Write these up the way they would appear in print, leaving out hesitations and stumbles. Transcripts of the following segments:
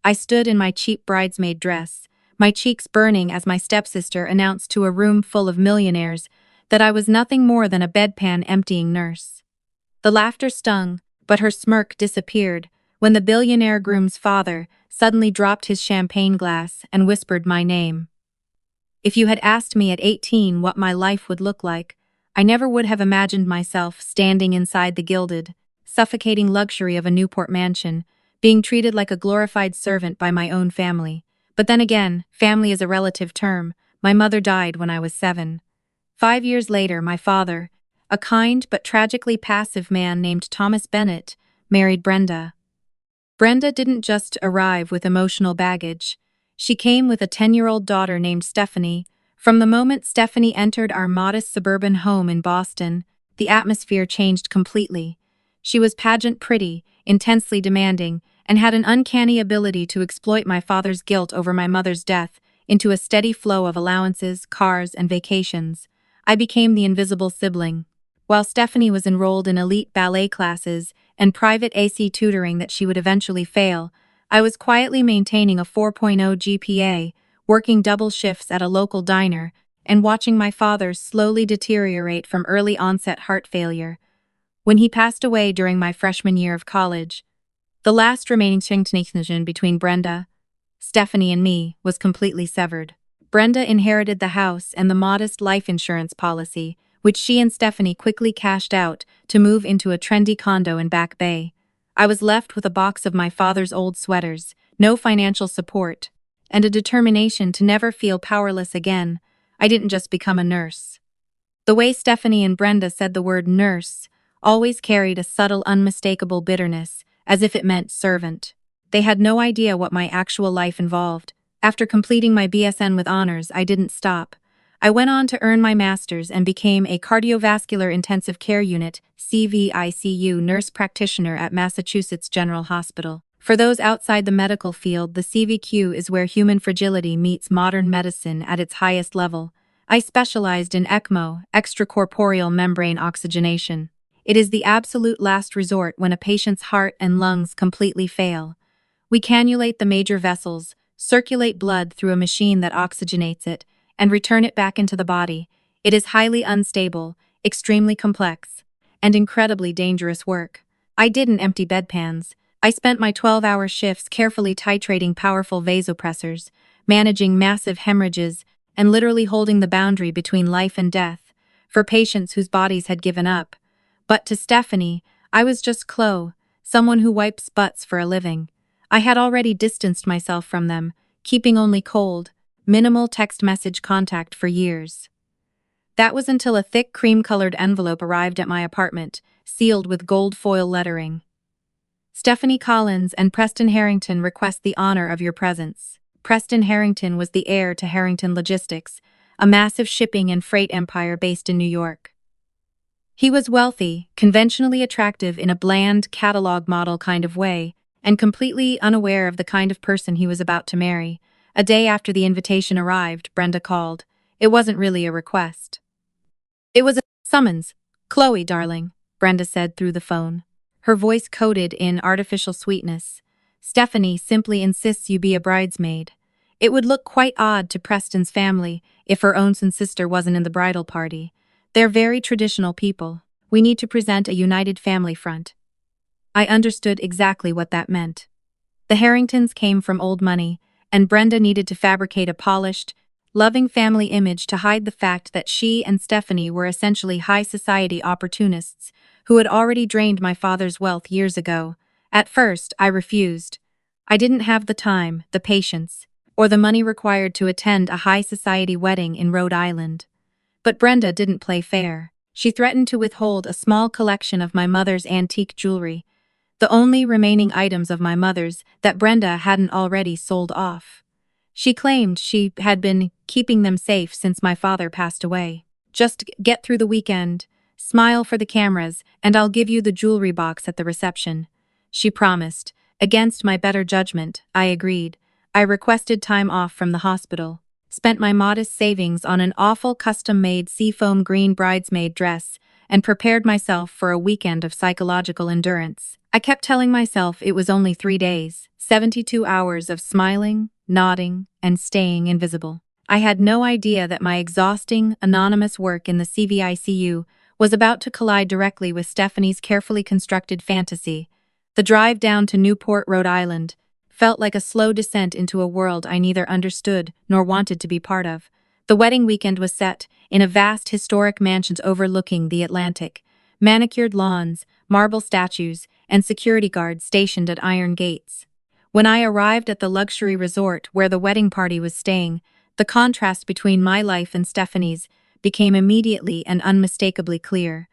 I stood in my cheap bridesmaid dress, my cheeks burning as my stepsister announced to a room full of millionaires that I was nothing more than a bedpan emptying nurse. The laughter stung, but her smirk disappeared when the billionaire groom's father suddenly dropped his champagne glass and whispered my name. If you had asked me at 18 what my life would look like, I never would have imagined myself standing inside the gilded, suffocating luxury of a Newport mansion, being treated like a glorified servant by my own family. But then again, family is a relative term. My mother died when I was 7. 5 years later, my father, a kind but tragically passive man named Thomas Bennett, married Brenda. Brenda didn't just arrive with emotional baggage. She came with a 10-year-old daughter named Stephanie. From the moment Stephanie entered our modest suburban home in Boston, the atmosphere changed completely. She was pageant pretty, intensely demanding, and had an uncanny ability to exploit my father's guilt over my mother's death into a steady flow of allowances, cars, and vacations. I became the invisible sibling. While Stephanie was enrolled in elite ballet classes and private AC tutoring that she would eventually fail, I was quietly maintaining a 4.0 GPA, working double shifts at a local diner, and watching my father slowly deteriorate from early onset heart failure. When he passed away during my freshman year of college, the last remaining connection between Brenda, Stephanie, and me was completely severed. Brenda inherited the house and the modest life insurance policy, which she and Stephanie quickly cashed out to move into a trendy condo in Back Bay. I was left with a box of my father's old sweaters, no financial support, and a determination to never feel powerless again. I didn't just become a nurse. The way Stephanie and Brenda said the word nurse always carried a subtle, unmistakable bitterness, as if it meant servant. They had no idea what my actual life involved. After completing my BSN with honors, I didn't stop. I went on to earn my master's and became a cardiovascular intensive care unit (CVICU) nurse practitioner at Massachusetts General Hospital. For those outside the medical field, the CVQ is where human fragility meets modern medicine at its highest level. I specialized in ECMO, extracorporeal membrane oxygenation. It is the absolute last resort when a patient's heart and lungs completely fail. We cannulate the major vessels, circulate blood through a machine that oxygenates it, and return it back into the body. It is highly unstable, extremely complex, and incredibly dangerous work. I didn't empty bedpans. I spent my 12-hour shifts carefully titrating powerful vasopressors, managing massive hemorrhages, and literally holding the boundary between life and death for patients whose bodies had given up. But to Stephanie, I was just Chloe, someone who wipes butts for a living. I had already distanced myself from them, keeping only cold, minimal text message contact for years. That was until a thick cream-colored envelope arrived at my apartment, sealed with gold foil lettering. Stephanie Collins and Preston Harrington request the honor of your presence. Preston Harrington was the heir to Harrington Logistics, a massive shipping and freight empire based in New York. He was wealthy, conventionally attractive in a bland, catalog model kind of way, and completely unaware of the kind of person he was about to marry. A day after the invitation arrived, Brenda called. It wasn't really a request. It was a summons. "Chloe, darling," Brenda said through the phone, her voice coated in artificial sweetness. "Stephanie simply insists you be a bridesmaid. It would look quite odd to Preston's family if her own sister wasn't in the bridal party. They're very traditional people. We need to present a united family front." I understood exactly what that meant. The Harringtons came from old money, and Brenda needed to fabricate a polished, loving family image to hide the fact that she and Stephanie were essentially high society opportunists who had already drained my father's wealth years ago. At first, I refused. I didn't have the time, the patience, or the money required to attend a high society wedding in Rhode Island. But Brenda didn't play fair. She threatened to withhold a small collection of my mother's antique jewelry, the only remaining items of my mother's that Brenda hadn't already sold off. She claimed she had been keeping them safe since my father passed away. "Just get through the weekend, smile for the cameras, and I'll give you the jewelry box at the reception," she promised. Against my better judgment, I agreed. I requested time off from the hospital, spent my modest savings on an awful custom-made seafoam green bridesmaid dress, and prepared myself for a weekend of psychological endurance. I kept telling myself it was only 3 days, 72 hours of smiling, nodding, and staying invisible. I had no idea that my exhausting, anonymous work in the CVICU was about to collide directly with Stephanie's carefully constructed fantasy. The drive down to Newport, Rhode Island, felt like a slow descent into a world I neither understood nor wanted to be part of. The wedding weekend was set in a vast historic mansion overlooking the Atlantic. Manicured lawns, marble statues, and security guards stationed at iron gates. When I arrived at the luxury resort where the wedding party was staying, the contrast between my life and Stephanie's became immediately and unmistakably clear.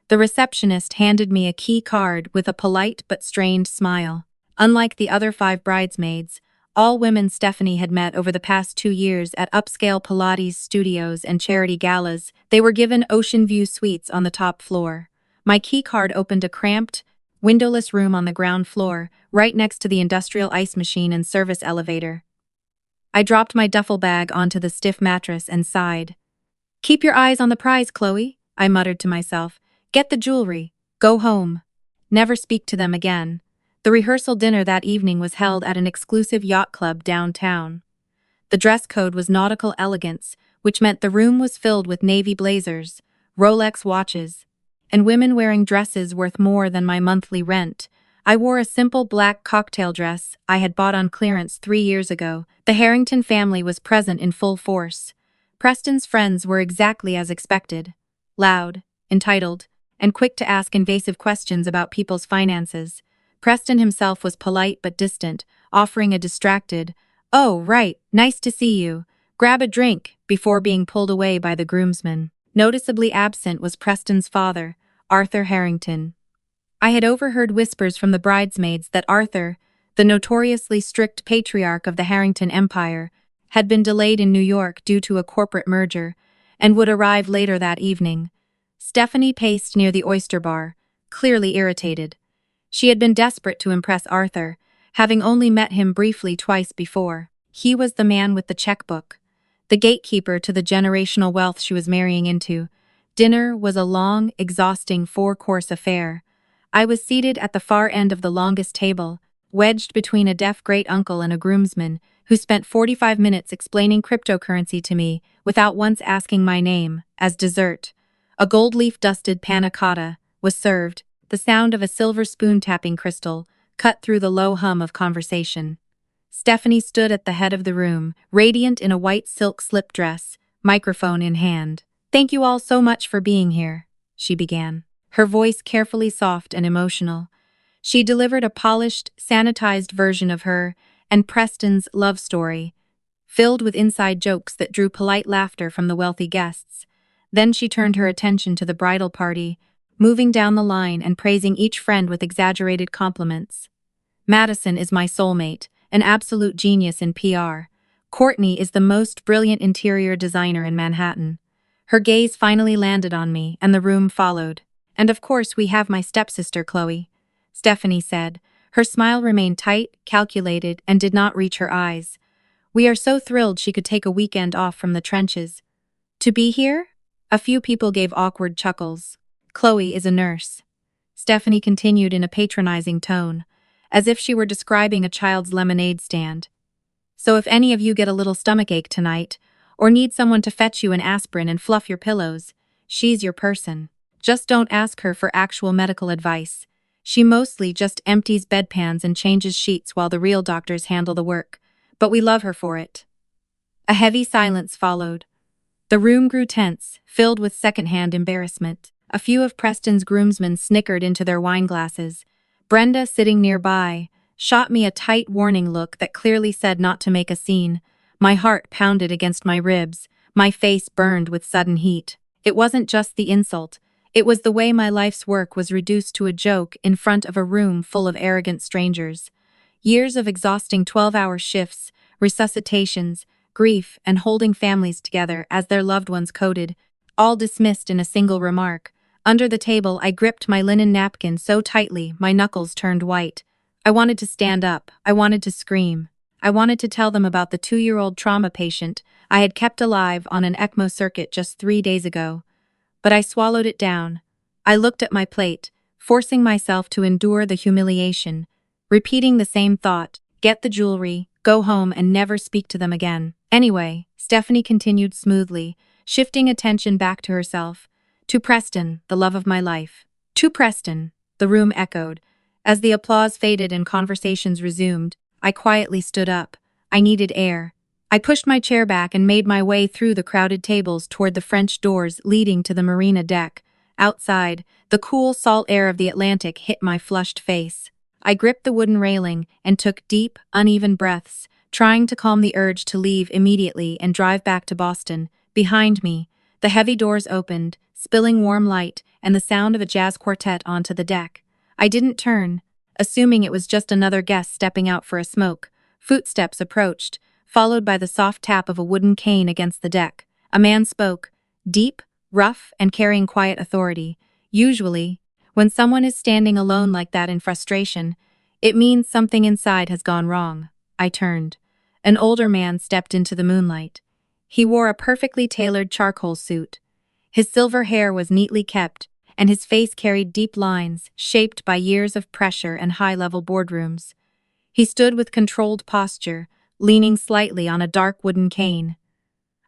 The receptionist handed me a key card with a polite but strained smile. Unlike the other 5 bridesmaids, all women Stephanie had met over the past 2 years at upscale Pilates studios and charity galas, they were given ocean view suites on the top floor. My key card opened a cramped, windowless room on the ground floor, right next to the industrial ice machine and service elevator. I dropped my duffel bag onto the stiff mattress and sighed. "Keep your eyes on the prize, Chloe," I muttered to myself. "Get the jewelry. Go home. Never speak to them again." The rehearsal dinner that evening was held at an exclusive yacht club downtown. The dress code was nautical elegance, which meant the room was filled with navy blazers, Rolex watches, and women wearing dresses worth more than my monthly rent. I wore a simple black cocktail dress I had bought on clearance 3 years ago. The Harrington family was present in full force. Preston's friends were exactly as expected: loud, entitled, and quick to ask invasive questions about people's finances. Preston himself was polite but distant, offering a distracted, "Oh, right, nice to see you. Grab a drink," before being pulled away by the groomsmen. Noticeably absent was Preston's father, Arthur Harrington. I had overheard whispers from the bridesmaids that Arthur, the notoriously strict patriarch of the Harrington Empire, had been delayed in New York due to a corporate merger, and would arrive later that evening. Stephanie paced near the oyster bar, clearly irritated. She had been desperate to impress Arthur, having only met him briefly twice before. He was the man with the checkbook, the gatekeeper to the generational wealth she was marrying into. Dinner was a long, exhausting 4-course affair. I was seated at the far end of the longest table, wedged between a deaf great-uncle and a groomsman, who spent 45 minutes explaining cryptocurrency to me without once asking my name. As dessert, a gold-leaf-dusted panna cotta was served, the sound of a silver spoon tapping crystal cut through the low hum of conversation. Stephanie stood at the head of the room, radiant in a white silk slip dress, microphone in hand. "Thank you all so much for being here," she began, her voice carefully soft and emotional. She delivered a polished, sanitized version of her and Preston's love story, filled with inside jokes that drew polite laughter from the wealthy guests. Then she turned her attention to the bridal party, moving down the line and praising each friend with exaggerated compliments. "Madison is my soulmate, an absolute genius in PR. Courtney is the most brilliant interior designer in Manhattan." Her gaze finally landed on me, and the room followed. "And of course we have my stepsister, Chloe," Stephanie said. Her smile remained tight, calculated, and did not reach her eyes. "We are so thrilled she could take a weekend off from the trenches." "To be here?" A few people gave awkward chuckles. "Chloe is a nurse," Stephanie continued in a patronizing tone, as if she were describing a child's lemonade stand. "So if any of you get a little stomachache tonight, or need someone to fetch you an aspirin and fluff your pillows, she's your person. Just don't ask her for actual medical advice. She mostly just empties bedpans and changes sheets while the real doctors handle the work, but we love her for it." A heavy silence followed. The room grew tense, filled with secondhand embarrassment. A few of Preston's groomsmen snickered into their wine glasses. Brenda, sitting nearby, shot me a tight warning look that clearly said not to make a scene. My heart pounded against my ribs, my face burned with sudden heat. It wasn't just the insult. It was the way my life's work was reduced to a joke in front of a room full of arrogant strangers. Years of exhausting 12-hour shifts, resuscitations, grief, and holding families together as their loved ones coded, all dismissed in a single remark. Under the table, I gripped my linen napkin so tightly my knuckles turned white. I wanted to stand up. I wanted to scream. I wanted to tell them about the 2-year-old trauma patient I had kept alive on an ECMO circuit just 3 days ago. But I swallowed it down. I looked at my plate, forcing myself to endure the humiliation, repeating the same thought, get the jewelry, go home and never speak to them again. Anyway, Stephanie continued smoothly, shifting attention back to herself. To Preston, the love of my life. To Preston, the room echoed. As the applause faded and conversations resumed, I quietly stood up. I needed air. I pushed my chair back and made my way through the crowded tables toward the French doors leading to the marina deck. Outside, the cool, salt air of the Atlantic hit my flushed face. I gripped the wooden railing and took deep, uneven breaths, trying to calm the urge to leave immediately and drive back to Boston. Behind me, the heavy doors opened, spilling warm light and the sound of a jazz quartet onto the deck. I didn't turn, assuming it was just another guest stepping out for a smoke. Footsteps approached, followed by the soft tap of a wooden cane against the deck. A man spoke, deep, rough, and carrying quiet authority. Usually, when someone is standing alone like that in frustration, it means something inside has gone wrong. I turned. An older man stepped into the moonlight. He wore a perfectly tailored charcoal suit. His silver hair was neatly kept, and his face carried deep lines shaped by years of pressure and high-level boardrooms. He stood with controlled posture, leaning slightly on a dark wooden cane.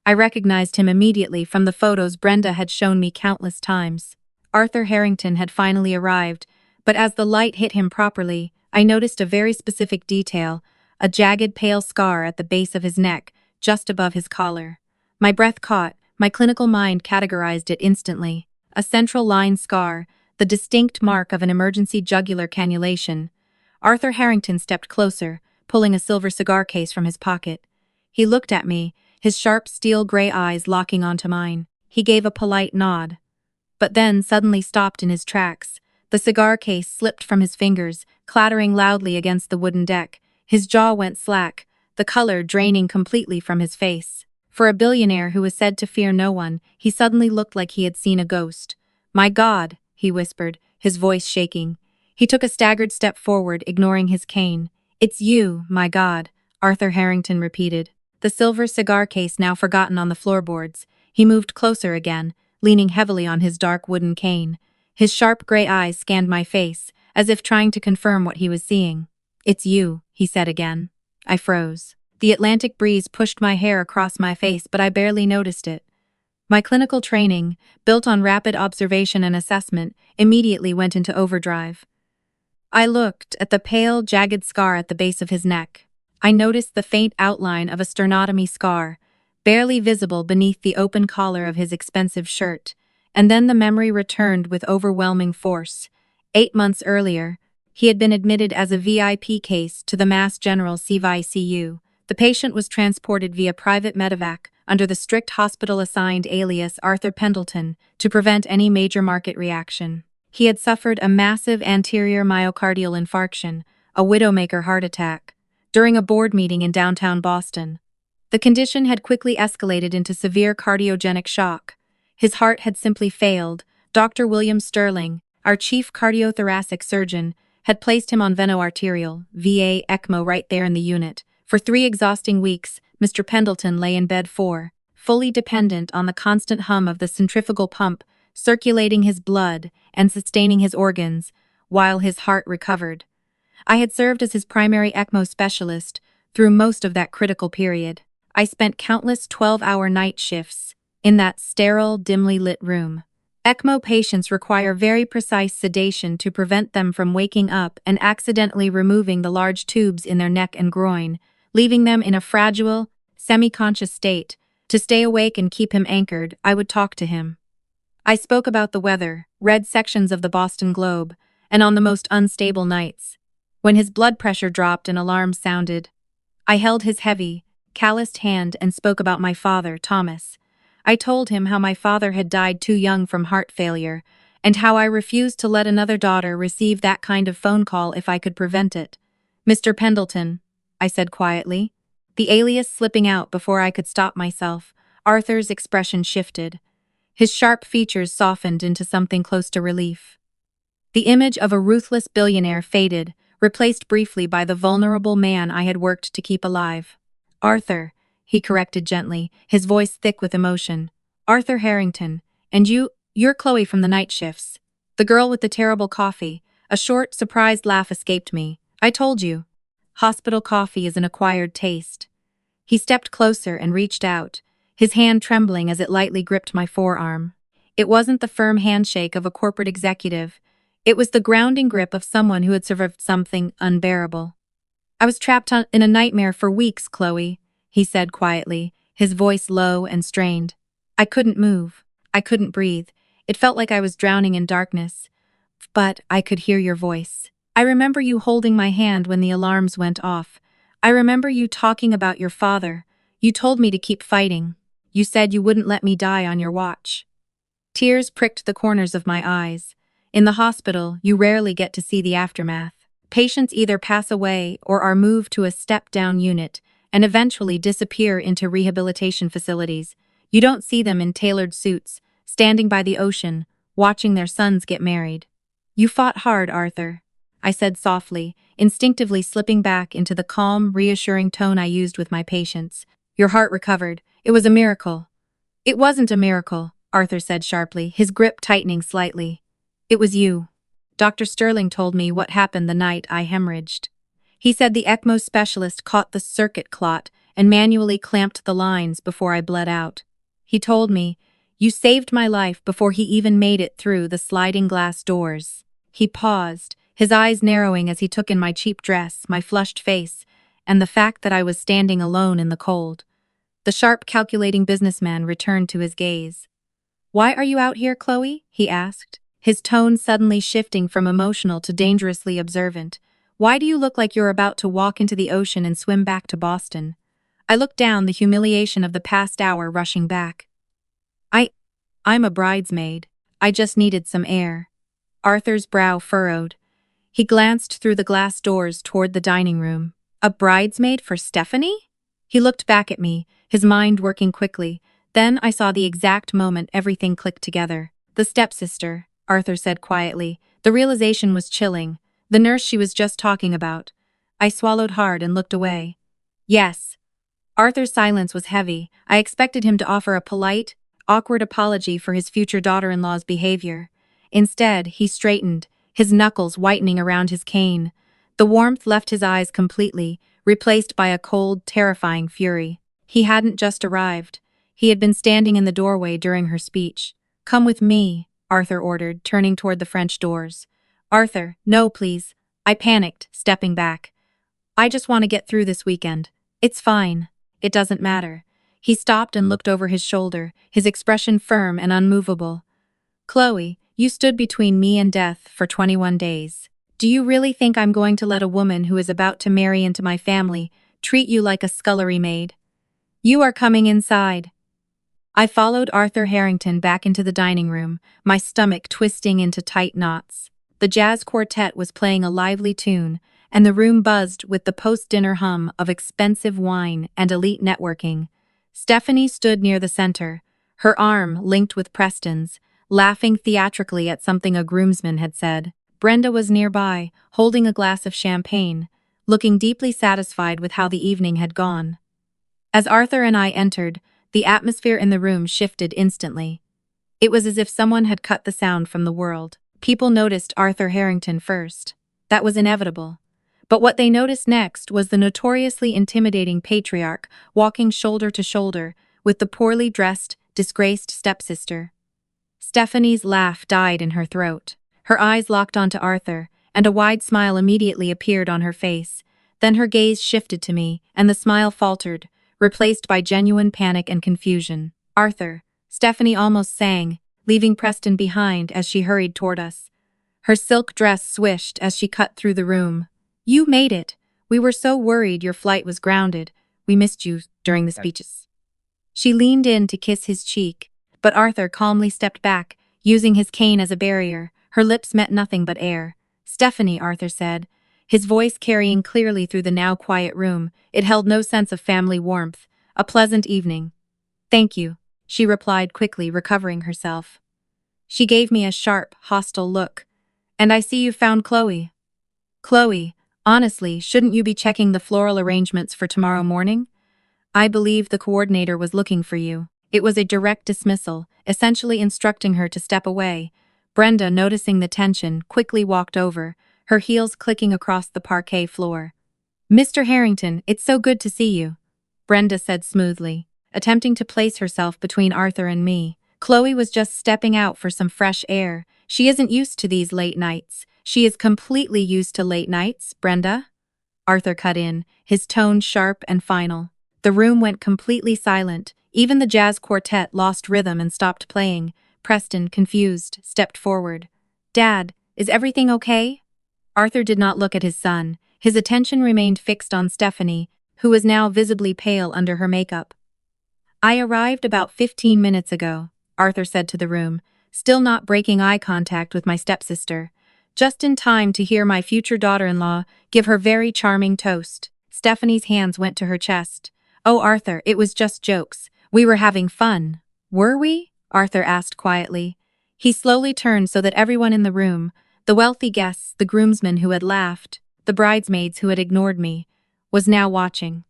I recognized him immediately from the photos Brenda had shown me countless times. Arthur Harrington had finally arrived, but as the light hit him properly, I noticed a very specific detail, a jagged pale scar at the base of his neck, just above his collar. My breath caught, my clinical mind categorized it instantly. A central line scar, the distinct mark of an emergency jugular cannulation. Arthur Harrington stepped closer, pulling a silver cigar case from his pocket. He looked at me, his sharp steel-gray eyes locking onto mine. He gave a polite nod, but then suddenly stopped in his tracks. The cigar case slipped from his fingers, clattering loudly against the wooden deck. His jaw went slack, the color draining completely from his face. For a billionaire who was said to fear no one, he suddenly looked like he had seen a ghost. "My God," he whispered, his voice shaking. He took a staggered step forward, ignoring his cane. "It's you, my God," Arthur Harrington repeated. The silver cigar case now forgotten on the floorboards, he moved closer again, leaning heavily on his dark wooden cane. His sharp gray eyes scanned my face, as if trying to confirm what he was seeing. "It's you," he said again. I froze. The Atlantic breeze pushed my hair across my face, but I barely noticed it. My clinical training, built on rapid observation and assessment, immediately went into overdrive. I looked at the pale, jagged scar at the base of his neck. I noticed the faint outline of a sternotomy scar, barely visible beneath the open collar of his expensive shirt, and then the memory returned with overwhelming force. 8 months earlier, he had been admitted as a VIP case to the Mass General CVICU. The patient was transported via private medevac under the strict hospital-assigned alias Arthur Pendleton to prevent any major market reaction. He had suffered a massive anterior myocardial infarction, a widowmaker heart attack, during a board meeting in downtown Boston. The condition had quickly escalated into severe cardiogenic shock. His heart had simply failed. Dr. William Sterling, our chief cardiothoracic surgeon, had placed him on veno-arterial (VA) ECMO right there in the unit. For 3 exhausting weeks, Mr. Pendleton lay in bed fully dependent on the constant hum of the centrifugal pump, circulating his blood and sustaining his organs, while his heart recovered. I had served as his primary ECMO specialist through most of that critical period. I spent countless 12-hour night shifts in that sterile, dimly lit room. ECMO patients require very precise sedation to prevent them from waking up and accidentally removing the large tubes in their neck and groin, leaving them in a fragile, semi-conscious state. To stay awake and keep him anchored, I would talk to him. I spoke about the weather, read sections of the Boston Globe, and on the most unstable nights. When his blood pressure dropped and alarms sounded, I held his heavy, calloused hand and spoke about my father, Thomas. I told him how my father had died too young from heart failure, and how I refused to let another daughter receive that kind of phone call if I could prevent it. "Mr. Pendleton," I said quietly, the alias slipping out before I could stop myself. Arthur's expression shifted. His sharp features softened into something close to relief. The image of a ruthless billionaire faded, replaced briefly by the vulnerable man I had worked to keep alive. "Arthur," he corrected gently, his voice thick with emotion. "Arthur Harrington, and you're Chloe from the night shifts." The girl with the terrible coffee. A short, surprised laugh escaped me. I told you. Hospital coffee is an acquired taste. He stepped closer and reached out, his hand trembling as it lightly gripped my forearm. It wasn't the firm handshake of a corporate executive. It was the grounding grip of someone who had survived something unbearable. I was trapped in a nightmare for weeks, Chloe, he said quietly, his voice low and strained. I couldn't move. I couldn't breathe. It felt like I was drowning in darkness. But I could hear your voice. I remember you holding my hand when the alarms went off. I remember you talking about your father. You told me to keep fighting. You said you wouldn't let me die on your watch. Tears pricked the corners of my eyes. In the hospital, you rarely get to see the aftermath. Patients either pass away or are moved to a step-down unit and eventually disappear into rehabilitation facilities. You don't see them in tailored suits, standing by the ocean, watching their sons get married. You fought hard, Arthur, I said softly, instinctively slipping back into the calm, reassuring tone I used with my patients. Your heart recovered. It was a miracle. It wasn't a miracle, Arthur said sharply, his grip tightening slightly. It was you. Dr. Sterling told me what happened the night I hemorrhaged. He said the ECMO specialist caught the circuit clot and manually clamped the lines before I bled out. He told me, you saved my life before he even made it through the sliding glass doors. He paused, his eyes narrowing as he took in my cheap dress, my flushed face, and the fact that I was standing alone in the cold. The sharp, calculating businessman returned to his gaze. Why are you out here, Chloe? He asked, his tone suddenly shifting from emotional to dangerously observant. Why do you look like you're about to walk into the ocean and swim back to Boston? I looked down, the humiliation of the past hour rushing back. I'm a bridesmaid. I just needed some air. Arthur's brow furrowed. He glanced through the glass doors toward the dining room. A bridesmaid for Stephanie? He looked back at me, his mind working quickly. Then I saw the exact moment everything clicked together. The stepsister, Arthur said quietly. The realization was chilling. The nurse she was just talking about. I swallowed hard and looked away. Yes. Arthur's silence was heavy. I expected him to offer a polite, awkward apology for his future daughter-in-law's behavior. Instead, he straightened, his knuckles whitening around his cane. The warmth left his eyes completely, replaced by a cold, terrifying fury. He hadn't just arrived. He had been standing in the doorway during her speech. Come with me, Arthur ordered, turning toward the French doors. Arthur, no, please. I panicked, stepping back. I just want to get through this weekend. It's fine. It doesn't matter. He stopped and looked over his shoulder, his expression firm and unmovable. Chloe, you stood between me and death for 21 days. Do you really think I'm going to let a woman who is about to marry into my family treat you like a scullery maid? You are coming inside. I followed Arthur Harrington back into the dining room, my stomach twisting into tight knots. The jazz quartet was playing a lively tune, and the room buzzed with the post-dinner hum of expensive wine and elite networking. Stephanie stood near the center, her arm linked with Preston's, laughing theatrically at something a groomsman had said. Brenda was nearby, holding a glass of champagne, looking deeply satisfied with how the evening had gone. As Arthur and I entered, the atmosphere in the room shifted instantly. It was as if someone had cut the sound from the world. People noticed Arthur Harrington first. That was inevitable. But what they noticed next was the notoriously intimidating patriarch walking shoulder to shoulder with the poorly dressed, disgraced stepsister. Stephanie's laugh died in her throat. Her eyes locked onto Arthur, and a wide smile immediately appeared on her face. Then her gaze shifted to me, and the smile faltered, replaced by genuine panic and confusion. Arthur, Stephanie almost sang, leaving Preston behind as she hurried toward us. Her silk dress swished as she cut through the room. You made it. We were so worried your flight was grounded. We missed you during the speeches. She leaned in to kiss his cheek, but Arthur calmly stepped back, using his cane as a barrier. Her lips met nothing but air. Stephanie, Arthur said, his voice carrying clearly through the now quiet room. It held no sense of family warmth. A pleasant evening. Thank you, she replied quickly, recovering herself. She gave me a sharp, hostile look. And I see you found Chloe. Chloe, honestly, shouldn't you be checking the floral arrangements for tomorrow morning? I believe the coordinator was looking for you. It was a direct dismissal, essentially instructing her to step away, Brenda, noticing the tension, quickly walked over, her heels clicking across the parquet floor. "Mr. Harrington, it's so good to see you," Brenda said smoothly, attempting to place herself between Arthur and me. "Chloe was just stepping out for some fresh air. She isn't used to these late nights." "She is completely used to late nights, Brenda," Arthur cut in, his tone sharp and final. The room went completely silent. Even the jazz quartet lost rhythm and stopped playing. Preston, confused, stepped forward. "Dad, is everything okay?" Arthur did not look at his son. His attention remained fixed on Stephanie, who was now visibly pale under her makeup. "I arrived about 15 minutes ago," Arthur said to the room, still not breaking eye contact with my stepsister. "Just in time to hear my future daughter-in-law give her very charming toast." Stephanie's hands went to her chest. "Oh, Arthur, it was just jokes. We were having fun." "Were we?" Arthur asked quietly. He slowly turned so that everyone in the room, the wealthy guests, the groomsmen who had laughed, the bridesmaids who had ignored me, was now watching.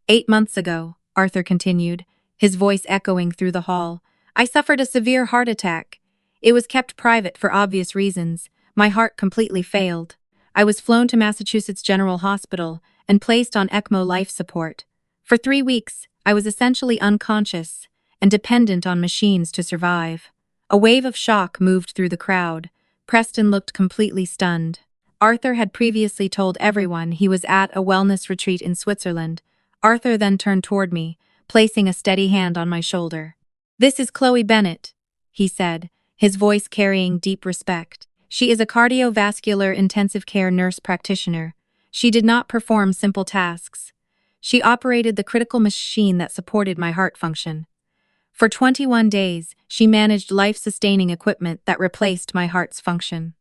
"8 months ago," Arthur continued, his voice echoing through the hall, "I suffered a severe heart attack. It was kept private for obvious reasons. My heart completely failed. I was flown to Massachusetts General Hospital and placed on ECMO life support. For 3 weeks, I was essentially unconscious and dependent on machines to survive." A wave of shock moved through the crowd. Preston looked completely stunned. Arthur had previously told everyone he was at a wellness retreat in Switzerland. Arthur then turned toward me, placing a steady hand on my shoulder. "This is Chloe Bennett," he said, his voice carrying deep respect. "She is a cardiovascular intensive care nurse practitioner. She did not perform simple tasks. She operated the critical machine that supported my heart function. For 21 days, she managed life-sustaining equipment that replaced my heart's function.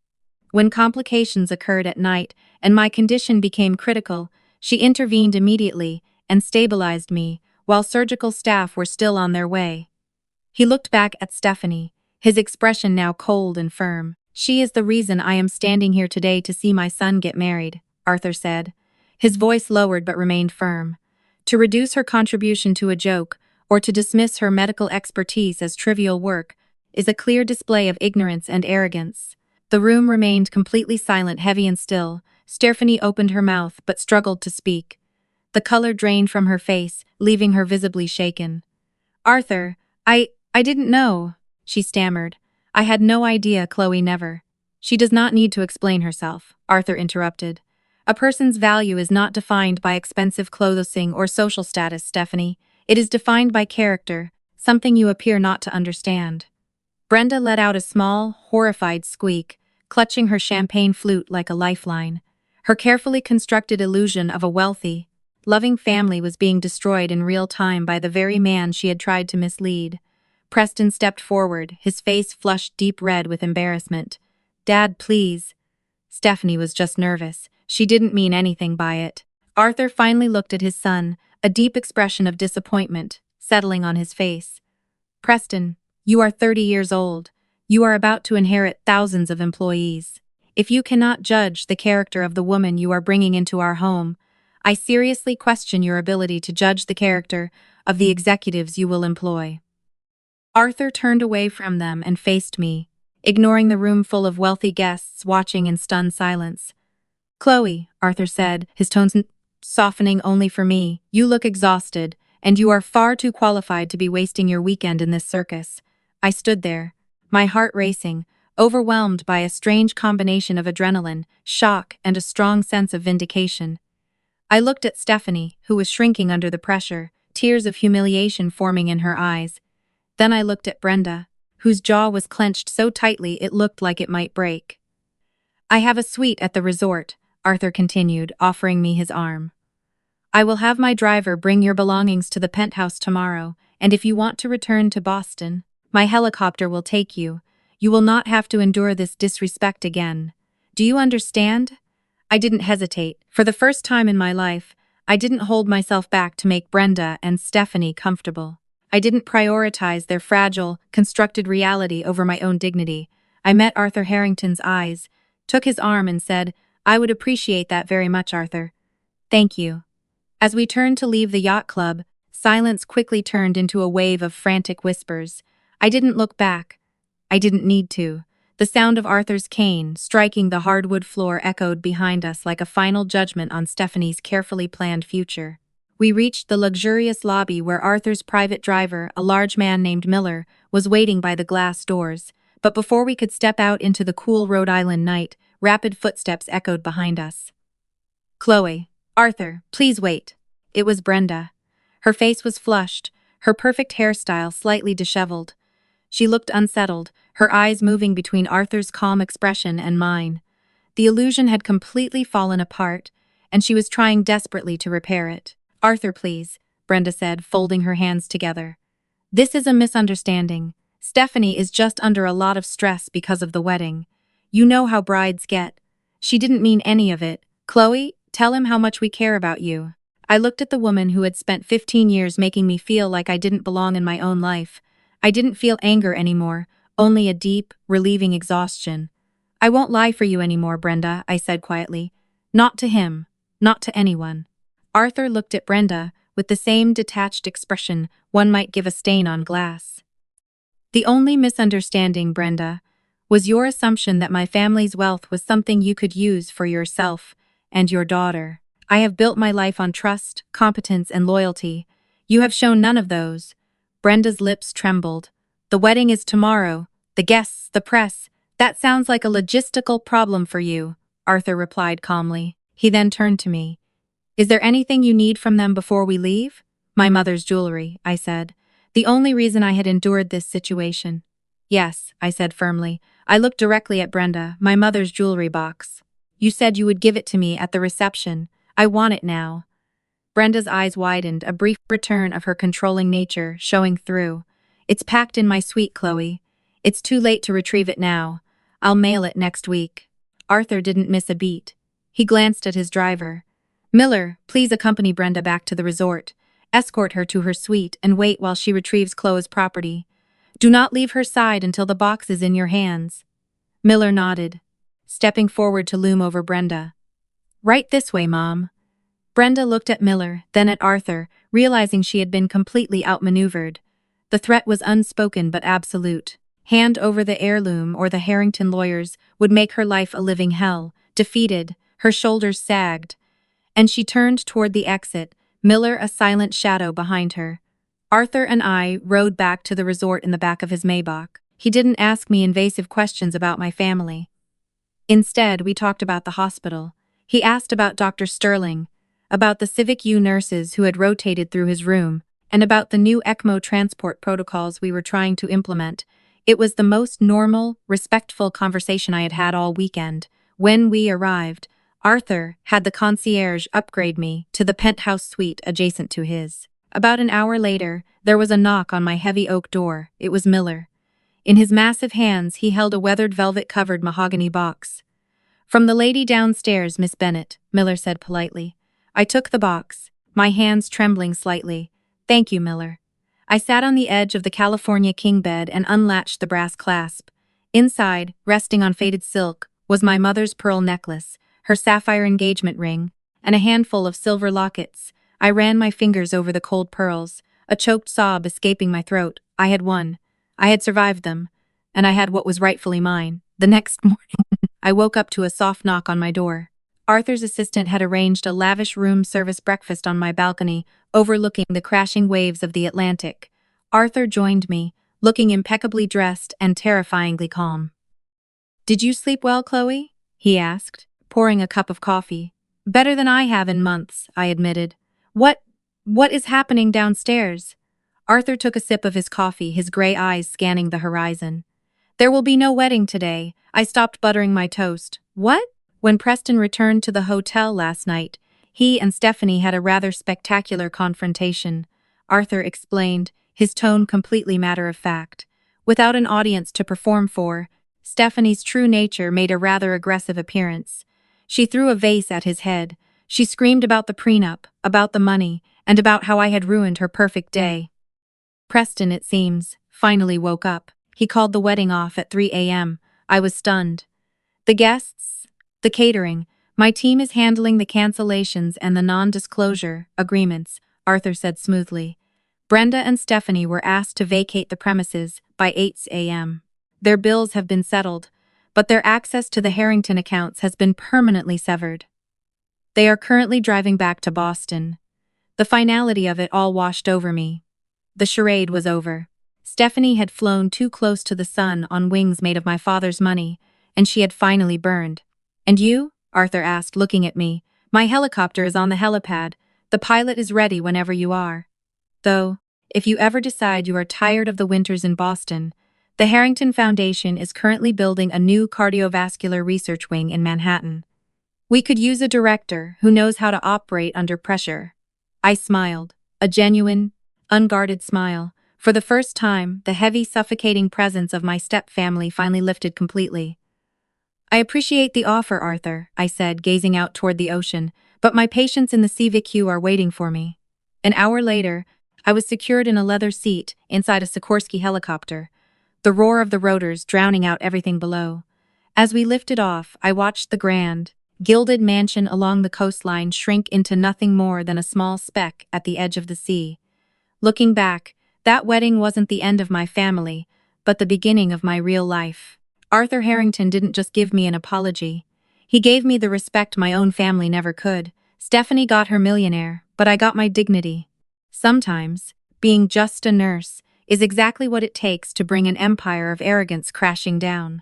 When complications occurred at night and my condition became critical, she intervened immediately and stabilized me while surgical staff were still on their way." He looked back at Stephanie, his expression now cold and firm. "She is the reason I am standing here today to see my son get married," Arthur said. His voice lowered but remained firm. "To reduce her contribution to a joke, or to dismiss her medical expertise as trivial work, is a clear display of ignorance and arrogance." The room remained completely silent, heavy and still. Stephanie opened her mouth but struggled to speak. The color drained from her face, leaving her visibly shaken. "Arthur, I didn't know," she stammered. "I had no idea, Chloe never." "She does not need to explain herself," Arthur interrupted. "A person's value is not defined by expensive clothing or social status, Stephanie. It is defined by character, something you appear not to understand." Brenda let out a small, horrified squeak, clutching her champagne flute like a lifeline. Her carefully constructed illusion of a wealthy, loving family was being destroyed in real time by the very man she had tried to mislead. Preston stepped forward, his face flushed deep red with embarrassment. "Dad, please." Stephanie was just nervous. She didn't mean anything by it. Arthur finally looked at his son, a deep expression of disappointment settling on his face. "Preston, you are 30 years old. You are about to inherit thousands of employees. If you cannot judge the character of the woman you are bringing into our home, I seriously question your ability to judge the character of the executives you will employ." Arthur turned away from them and faced me, ignoring the room full of wealthy guests watching in stunned silence. "Chloe," Arthur said, his tones softening only for me, "you look exhausted, and you are far too qualified to be wasting your weekend in this circus." I stood there, my heart racing, overwhelmed by a strange combination of adrenaline, shock, and a strong sense of vindication. I looked at Stephanie, who was shrinking under the pressure, tears of humiliation forming in her eyes. Then I looked at Brenda, whose jaw was clenched so tightly it looked like it might break. "I have a suite at the resort," Arthur continued, offering me his arm. "I will have my driver bring your belongings to the penthouse tomorrow, and if you want to return to Boston, my helicopter will take you. You will not have to endure this disrespect again. Do you understand?" I didn't hesitate. For the first time in my life, I didn't hold myself back to make Brenda and Stephanie comfortable. I didn't prioritize their fragile, constructed reality over my own dignity. I met Arthur Harrington's eyes, took his arm and said, "I would appreciate that very much, Arthur. Thank you." As we turned to leave the yacht club, silence quickly turned into a wave of frantic whispers. I didn't look back. I didn't need to. The sound of Arthur's cane striking the hardwood floor echoed behind us like a final judgment on Stephanie's carefully planned future. We reached the luxurious lobby where Arthur's private driver, a large man named Miller, was waiting by the glass doors. But before we could step out into the cool Rhode Island night, rapid footsteps echoed behind us. "Chloe, Arthur, please wait." It was Brenda. Her face was flushed, her perfect hairstyle slightly disheveled. She looked unsettled, her eyes moving between Arthur's calm expression and mine. The illusion had completely fallen apart, and she was trying desperately to repair it. "Arthur, please," Brenda said, folding her hands together. "This is a misunderstanding. Stephanie is just under a lot of stress because of the wedding. You know how brides get. She didn't mean any of it. Chloe, tell him how much we care about you." I looked at the woman who had spent 15 years making me feel like I didn't belong in my own life. I didn't feel anger anymore, only a deep, relieving exhaustion. "I won't lie for you anymore, Brenda," I said quietly. "Not to him. Not to anyone." Arthur looked at Brenda with the same detached expression one might give a stain on glass. "The only misunderstanding, Brenda, was your assumption that my family's wealth was something you could use for yourself and your daughter. I have built my life on trust, competence, and loyalty. You have shown none of those." Brenda's lips trembled. "The wedding is tomorrow. The guests, the press. That sounds like a logistical problem for you," Arthur replied calmly. He then turned to me. "Is there anything you need from them before we leave?" "My mother's jewelry," I said. The only reason I had endured this situation. "Yes," I said firmly. I looked directly at Brenda. "My mother's jewelry box. You said you would give it to me at the reception. I want it now." Brenda's eyes widened, a brief return of her controlling nature showing through. "It's packed in my suite, Chloe. It's too late to retrieve it now. I'll mail it next week." Arthur didn't miss a beat. He glanced at his driver. "Miller, please accompany Brenda back to the resort. Escort her to her suite and wait while she retrieves Chloe's property. Do not leave her side until the box is in your hands." Miller nodded, stepping forward to loom over Brenda. "Right this way, Mom." Brenda looked at Miller, then at Arthur, realizing she had been completely outmaneuvered. The threat was unspoken but absolute. Hand over the heirloom or the Harrington lawyers would make her life a living hell. Defeated, her shoulders sagged, and she turned toward the exit, Miller a silent shadow behind her. Arthur and I rode back to the resort in the back of his Maybach. He didn't ask me invasive questions about my family. Instead, we talked about the hospital. He asked about Dr. Sterling, about the Civic U nurses who had rotated through his room, and about the new ECMO transport protocols we were trying to implement. It was the most normal, respectful conversation I had had all weekend. When we arrived, Arthur had the concierge upgrade me to the penthouse suite adjacent to his. About an hour later, there was a knock on my heavy oak door. It was Miller. In his massive hands, he held a weathered velvet-covered mahogany box. "From the lady downstairs, Miss Bennet," Miller said politely. I took the box, my hands trembling slightly. "Thank you, Miller." I sat on the edge of the California king bed and unlatched the brass clasp. Inside, resting on faded silk, was my mother's pearl necklace, her sapphire engagement ring, and a handful of silver lockets. I ran my fingers over the cold pearls, a choked sob escaping my throat. I had won. I had survived them, and I had what was rightfully mine. The next morning, I woke up to a soft knock on my door. Arthur's assistant had arranged a lavish room service breakfast on my balcony, overlooking the crashing waves of the Atlantic. Arthur joined me, looking impeccably dressed and terrifyingly calm. "Did you sleep well, Chloe?" he asked, pouring a cup of coffee. "Better than I have in months," I admitted. What is happening downstairs?" Arthur took a sip of his coffee, his gray eyes scanning the horizon. "There will be no wedding today." I stopped buttering my toast. "What?" When Preston returned to the hotel last night, he and Stephanie had a rather spectacular confrontation. Arthur explained, his tone completely matter-of-fact. Without an audience to perform for, Stephanie's true nature made a rather aggressive appearance. She threw a vase at his head. She screamed about the prenup, about the money, and about how I had ruined her perfect day. Preston, it seems, finally woke up. He called the wedding off at 3 a.m. I was stunned. "The guests? The catering. My team is handling the cancellations and the non-disclosure agreements," Arthur said smoothly. "Brenda and Stephanie were asked to vacate the premises by 8 a.m. Their bills have been settled. but their access to the Harrington accounts has been permanently severed. They are currently driving back to Boston. The finality of it all washed over me. The charade was over. Stephanie had flown too close to the sun on wings made of my father's money, and she had finally burned. "And you?" Arthur asked, looking at me. "My helicopter is on the helipad. The pilot is ready whenever you are. Though, if you ever decide you are tired of the winters in Boston, the Harrington Foundation is currently building a new cardiovascular research wing in Manhattan. We could use a director who knows how to operate under pressure." I smiled, a genuine, unguarded smile. For the first time, the heavy, suffocating presence of my step-family finally lifted completely. "I appreciate the offer, Arthur," I said, gazing out toward the ocean, "but my patients in the CVQ are waiting for me." An hour later, I was secured in a leather seat inside a Sikorsky helicopter, the roar of the rotors drowning out everything below. As we lifted off, I watched the grand, gilded mansion along the coastline shrink into nothing more than a small speck at the edge of the sea. Looking back, that wedding wasn't the end of my family, but the beginning of my real life. Arthur Harrington didn't just give me an apology. He gave me the respect my own family never could. Stephanie got her millionaire, but I got my dignity. Sometimes, being just a nurse is exactly what it takes to bring an empire of arrogance crashing down.